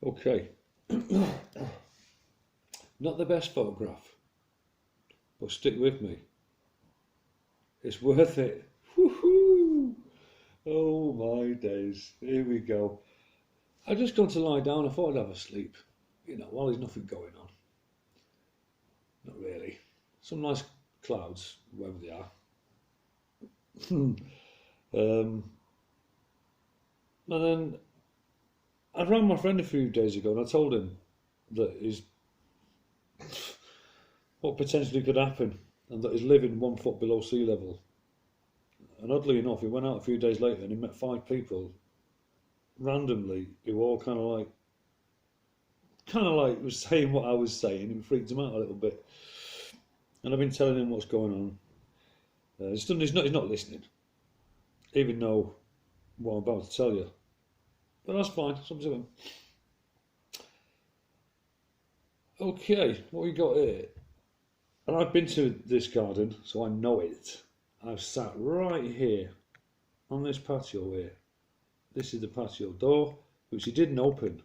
Okay, not the best photograph, but stick with me. It's worth it. Woohoo! Oh my days. Here we go. I just gone to lie down. I thought I'd have a sleep. While there's nothing going on. Not really. Some nice clouds, wherever they are. um, and then I rang my friend a few days ago and I told him that what potentially could happen and that he's living 1 foot below sea level. And oddly enough, he went out a few days later and he met 5 people randomly who were all kind of like was saying what I was saying. It freaked him out a little bit. And I've been telling him what's going on. He's not listening, even though what I'm about to tell you. But that's fine. It's up to him. Okay, what we got here? And I've been to this garden, so I know it. I've sat right here on this patio here. This is the patio door, which he didn't open.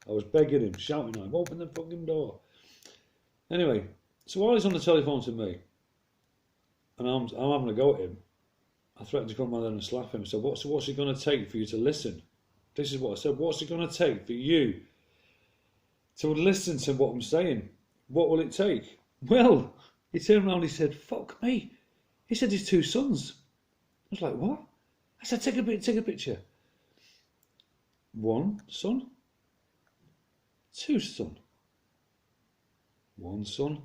I was begging him, shouting at him, open the fucking door. Anyway, so while he's on the telephone to me, and I'm having a go at him, I threatened to come around there and slap him. So what's it going to take for you to listen? This is what I said. What's it going to take for you to listen to what I'm saying? What will it take? Well, he turned around and he said, fuck me. He said his 2 sons. I was like, what? I said, take a picture. 1 son, 2 son. 1 son,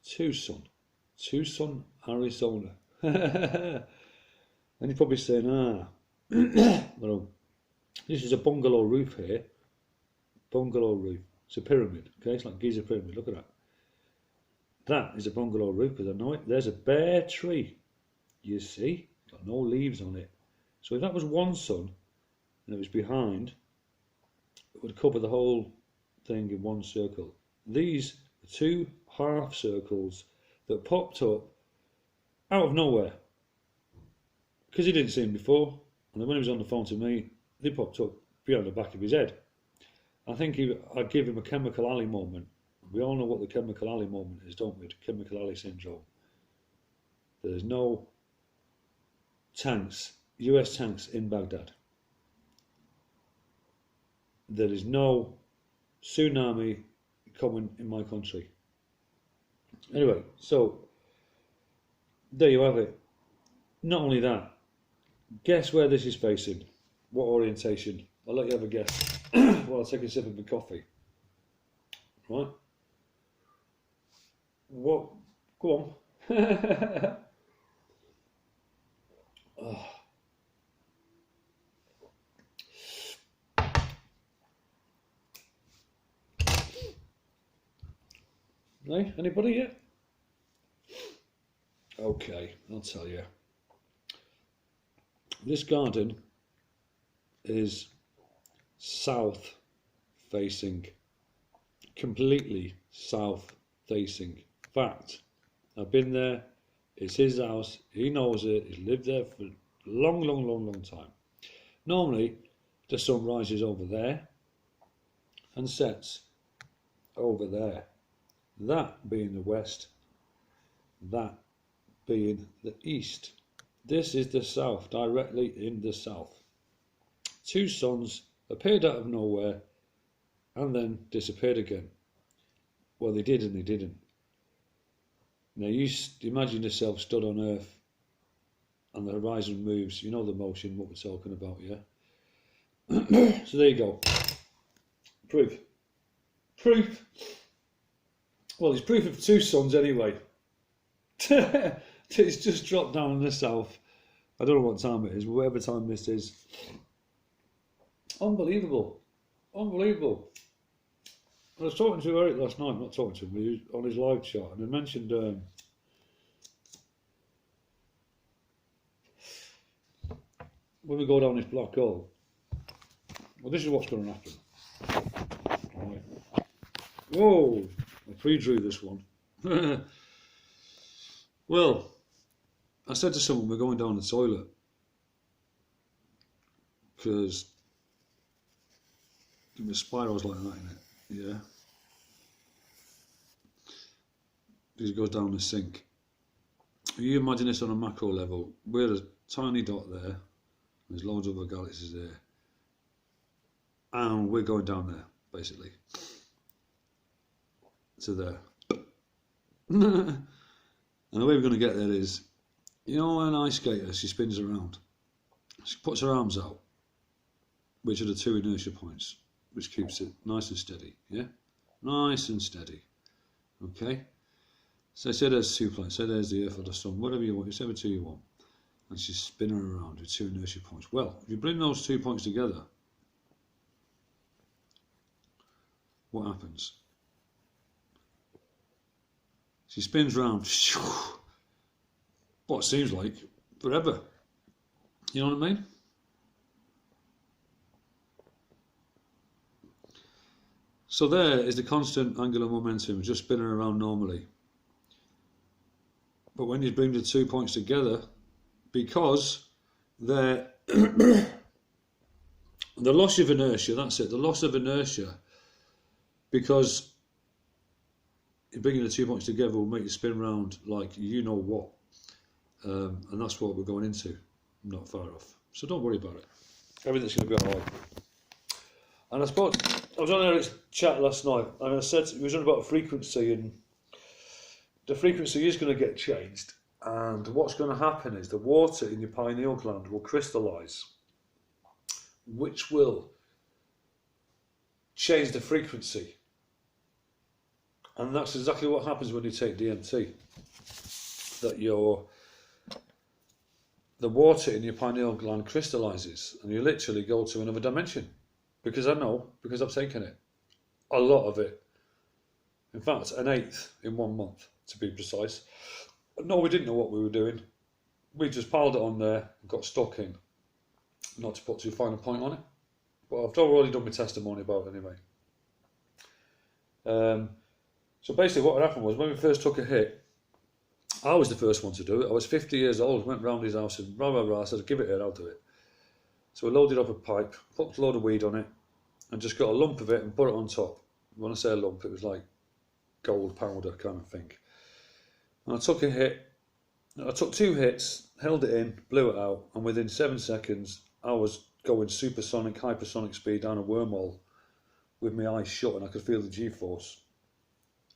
2 son. 2 son, Arizona. And you're probably saying, well, this is a bungalow roof here. Bungalow roof. It's a pyramid, okay? It's like Giza pyramid. Look at that. That is a bungalow roof because I know it. There's a bare tree. You see? Got no leaves on it. So if that was 1 son and it was behind, it would cover the whole thing in 1 circle. These are 2 half circles that popped up out of nowhere because he didn't see them before, and then when he was on the phone to me, they popped up behind the back of his head. I think I'd give him a Chemical Alley moment. We all know what the Chemical Alley moment is, don't we? The Chemical Alley syndrome. There's no tanks, US tanks in Baghdad. There is no tsunami coming in my country. Anyway, so there you have it. Not only that, guess where this is facing? What orientation? I'll let you have a guess while I take a sip of my coffee. Right? What? Go on. Oh. No? Anybody yet? Okay, I'll tell you. This garden is south facing, completely south facing. In fact, I've been there, it's his house, he knows it, he's lived there for a long time. Normally, the sun rises over there and sets over there. That being the west, that being the east. This is the south, directly in the south. 2 suns appeared out of nowhere and then disappeared again. Well, they did and they didn't. Now you imagine yourself stood on Earth and the horizon moves. You know the motion, what we're talking about, yeah? So there you go. Proof. Well, it's proof of 2 suns anyway. It's just dropped down in the south. I don't know what time it is, whatever time this is. Unbelievable. I was talking to Eric last night, not talking to him, he was on his live chat, and I mentioned when we go down this black hole, well, this is what's going to happen. Right. Whoa, I pre-drew this one. Well, I said to someone, we're going down the toilet because Give me spirals like that in it. Yeah. It goes down the sink. You imagine this on a macro level. We're a tiny dot there. There's loads of other galaxies there. And we're going down there, basically. To there. And the way we're going to get there is, you know, an ice skater, she spins around. She puts her arms out, which are the two inertia points, which keeps it nice and steady. Yeah? Nice and steady. Okay? So say there's 2 planets, say there's the Earth or the Sun, whatever you want, whichever two you want. And she's spinning around with two inertia points. Well, if you bring those 2 points together, what happens? She spins round, what seems like forever. You know what I mean? So there is the constant angular momentum, just spinning around normally. But when you bring the 2 points together, because they're the loss of inertia, that's it, the loss of inertia, because bringing the 2 points together will make you spin round like you know what. And that's what we're going into, not far off. So don't worry about it. Everything's going to be all right. And I suppose, I was on Eric's chat last night, and I said, he was on about frequency, and the frequency is going to get changed. And what's going to happen is the water in your pineal gland will crystallise, which will change the frequency. And that's exactly what happens when you take DMT. That the water in your pineal gland crystallises, and you literally go to another dimension. Because I know, because I've taken it. A lot of it. In fact, an eighth in 1 month, to be precise. No, we didn't know what we were doing. We just piled it on there and got stuck in. Not to put too fine a point on it. But I've already done my testimony about it anyway. So basically what happened was, when we first took a hit, I was the first one to do it. I was 50 years old, went round his house and I said, give it here, I'll do it. So I loaded up a pipe, put a load of weed on it, and just got a lump of it and put it on top. When I say a lump, it was like gold powder kind of thing. And I took a hit, I took 2 hits, held it in, blew it out, and within 7 seconds, I was going supersonic, hypersonic speed down a wormhole with my eyes shut, and I could feel the G-force.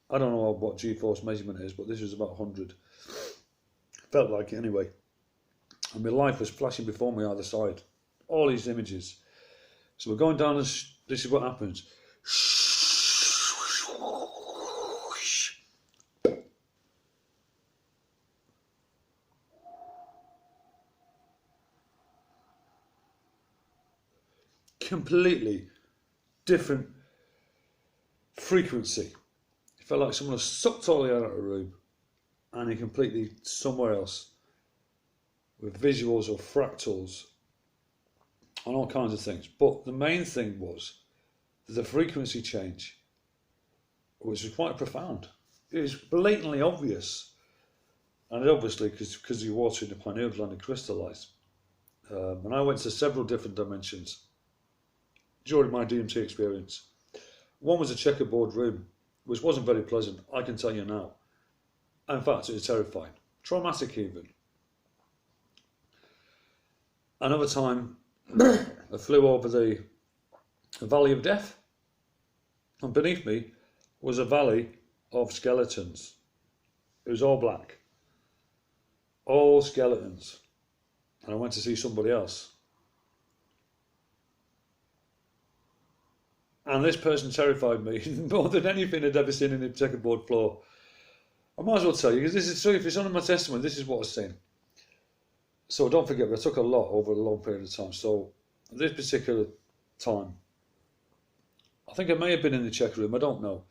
I don't know what G-force measurement is, but this was about 100. Felt like it anyway. And my life was flashing before me either side. All these images. So we're going down, this is what happens. Completely different frequency. It felt like someone had sucked all the air out of the room and you're completely somewhere else with visuals or fractals and all kinds of things. But the main thing was the frequency change, which was quite profound. It was blatantly obvious, and obviously because the water in the pineal gland had crystallised. And I went to several different dimensions during my DMT experience. One was a checkerboard room, which wasn't very pleasant, I can tell you now. In fact, it was terrifying, traumatic even. Another time, I flew over the Valley of Death, and beneath me was a valley of skeletons. It was all black, all skeletons. And I went to see somebody else. And this person terrified me more than anything I'd ever seen in a checkerboard floor. I might as well tell you, because this is true, if it's under my testimony, this is what I've seen. So don't forget, I took a lot over a long period of time. So this particular time, I think I may have been in the checker room, I don't know.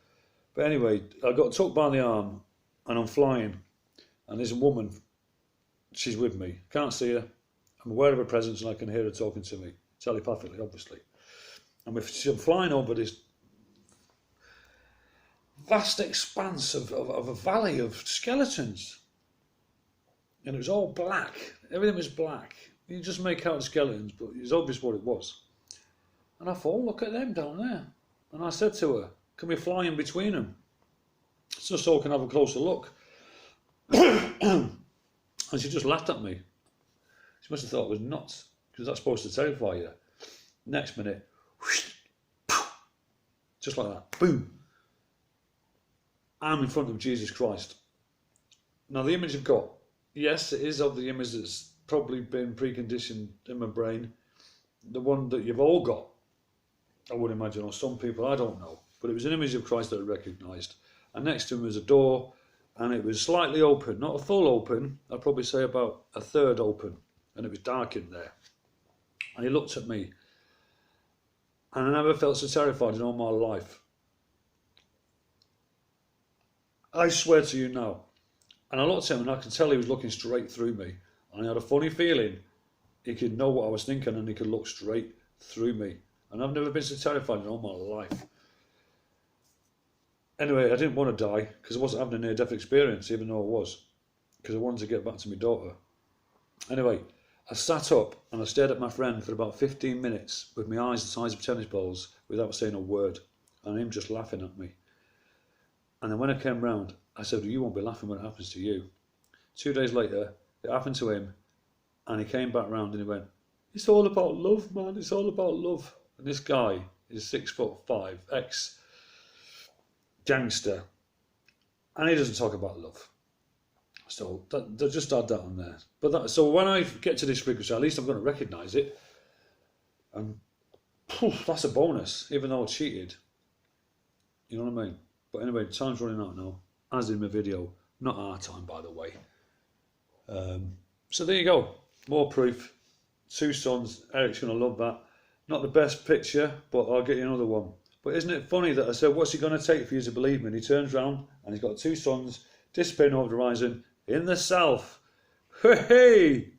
But anyway, I got took by the arm and I'm flying. And there's a woman, she's with me. Can't see her. I'm aware of her presence and I can hear her talking to me. Telepathically, obviously. And I'm flying over this vast expanse of a valley of skeletons. And it was all black. Everything was black. You just make out the skeletons, but it's obvious what it was. And I thought, oh, look at them down there. And I said to her, can we fly in between them? Just so I can have a closer look. And she just laughed at me. She must have thought it was nuts, because that's supposed to terrify you. Next minute, whoosh, just like that, boom. I'm in front of Jesus Christ. Now the image I've got, yes, it is of the image that's probably been preconditioned in my brain. The one that you've all got, I would imagine, or some people, I don't know. But it was an image of Christ that I recognised. And next to him was a door, and it was slightly open, not a full open, I'd probably say about a third open, and it was dark in there. And he looked at me, and I never felt so terrified in all my life. I swear to you now. And I looked at him and I could tell he was looking straight through me. And I had a funny feeling he could know what I was thinking and he could look straight through me. And I've never been so terrified in all my life. Anyway, I didn't want to die because I wasn't having a near-death experience, even though I was. Because I wanted to get back to my daughter. Anyway, I sat up and I stared at my friend for about 15 minutes with my eyes the size of tennis balls without saying a word. And him just laughing at me. And then when I came round, I said, well, you won't be laughing when it happens to you. 2 days later, it happened to him, and he came back round and he went, it's all about love, man, it's all about love. And this guy is 6'5", ex-gangster, and he doesn't talk about love. So they just add that on there. But so when I get to this frequency, at least I'm going to recognise it. And that's a bonus, even though I cheated. You know what I mean? But anyway, time's running out now, as in my video. Not our time, by the way. So there you go. More proof. 2 sons. Eric's going to love that. Not the best picture, but I'll get you another one. But isn't it funny that I said, what's it going to take for you to believe me? And he turns round and he's got 2 sons disappearing over the horizon in the south. Hey!